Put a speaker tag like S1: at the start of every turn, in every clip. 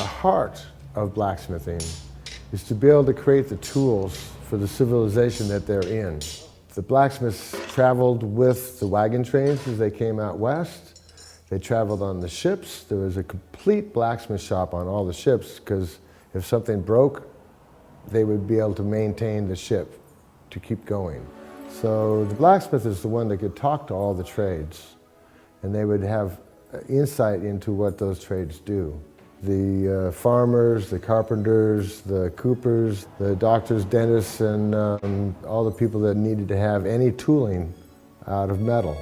S1: the heart of blacksmithing is to be able to create the tools for the civilization that they're in. The blacksmiths traveled with the wagon trains as they came out west. They traveled on the ships. There was a complete blacksmith shop on all the ships because if something broke, they would be able to maintain the ship to keep going. So the blacksmith is the one that could talk to all the trades, and they would have insight into what those trades do. The farmers, the carpenters, the coopers, the doctors, dentists, and all the people that needed to have any tooling out of metal.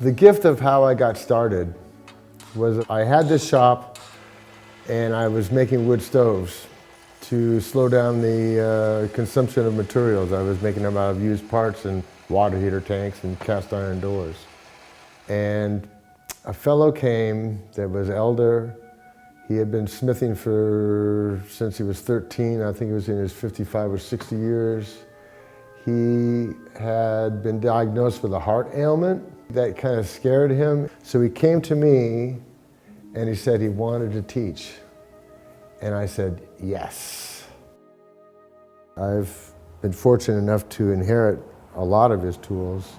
S1: The gift of how I got started was I had this shop and I was making wood stoves to slow down the consumption of materials. I was making them out of used parts and water heater tanks and cast iron doors. And a fellow came that was elder. He had been smithing since he was 13. I think he was in his 55 or 60 years. He had been diagnosed with a heart ailment that kind of scared him. So he came to me and he said he wanted to teach. And I said, yes. I've been fortunate enough to inherit a lot of his tools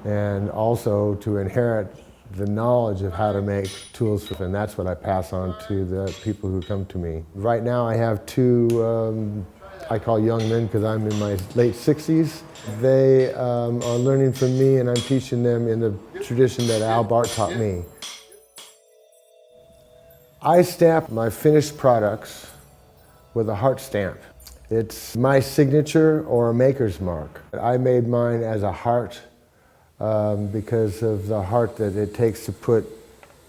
S1: and also to inherit the knowledge of how to make tools, and that's what I pass on to the people who come to me. Right now I have two, I call young men because I'm in my late 60s. They are learning from me and I'm teaching them in the tradition that Al Bart taught me. I stamp my finished products with a heart stamp. It's my signature or a maker's mark. I made mine as a heart because of the heart that it takes to put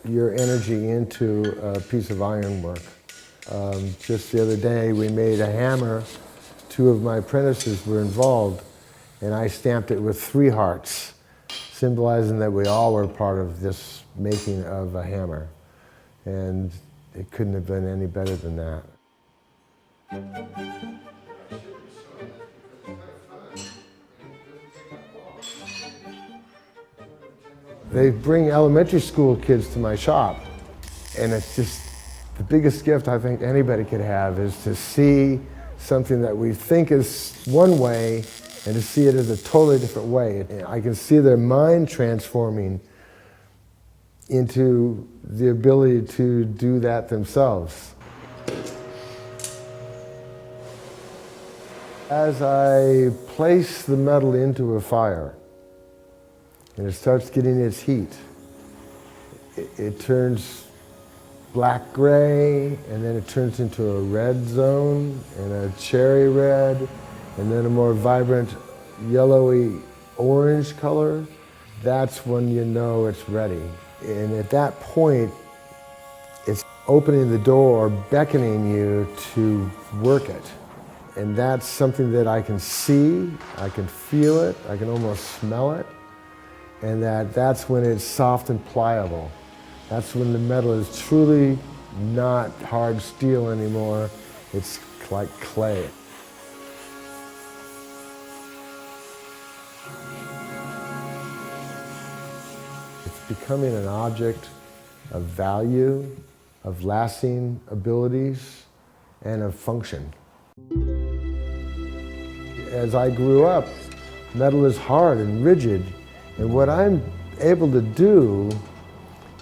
S1: your energy into a piece of ironwork. Just the other day we made a hammer. Two of my apprentices were involved and I stamped it with 3 hearts, symbolizing that we all were part of this making of a hammer. And it couldn't have been any better than that. They bring elementary school kids to my shop, and it's just the biggest gift I think anybody could have is to see something that we think is one way and to see it as a totally different way. I can see their mind transforming into the ability to do that themselves. As I place the metal into a fire and it starts getting its heat, it turns black-gray, and then it turns into a red zone and a cherry red, and then a more vibrant yellowy orange color. That's when you know it's ready. And at that point, it's opening the door or beckoning you to work it. And that's something that I can see, I can feel it, I can almost smell it. And that's when it's soft and pliable. That's when the metal is truly not hard steel anymore. It's like clay. It's becoming an object of value, of lasting abilities, and of function. As I grew up, metal is hard and rigid, and what I'm able to do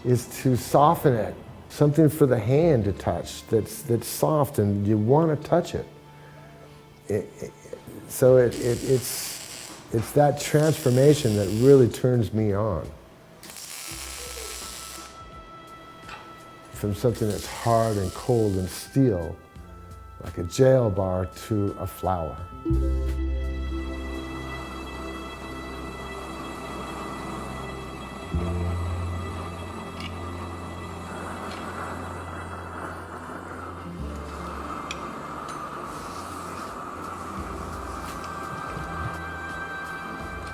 S1: is to soften it, something for the hand to touch that's soft and you want to touch it. So it's that transformation that really turns me on. From something that's hard and cold and steel, like a jail bar, to a flower.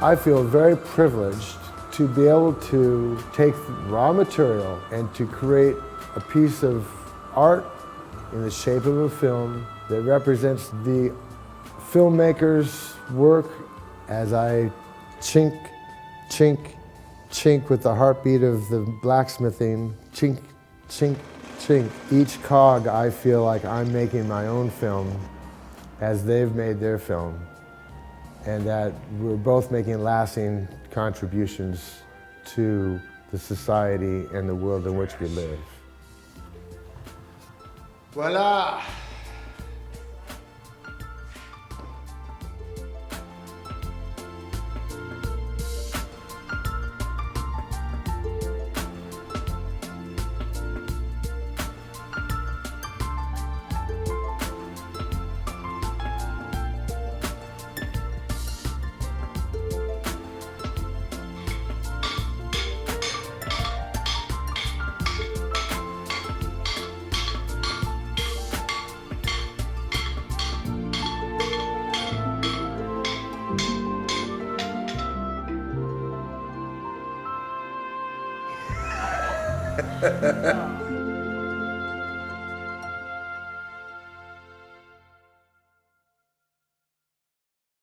S1: I feel very privileged to be able to take raw material and to create a piece of art in the shape of a film that represents the filmmaker's work as I chink, chink, chink with the heartbeat of the blacksmithing, chink, chink, chink. Each cog, I feel like I'm making my own film as they've made their film, and that we're both making lasting contributions to the society and the world in which we live. Voila! Ha ha ha.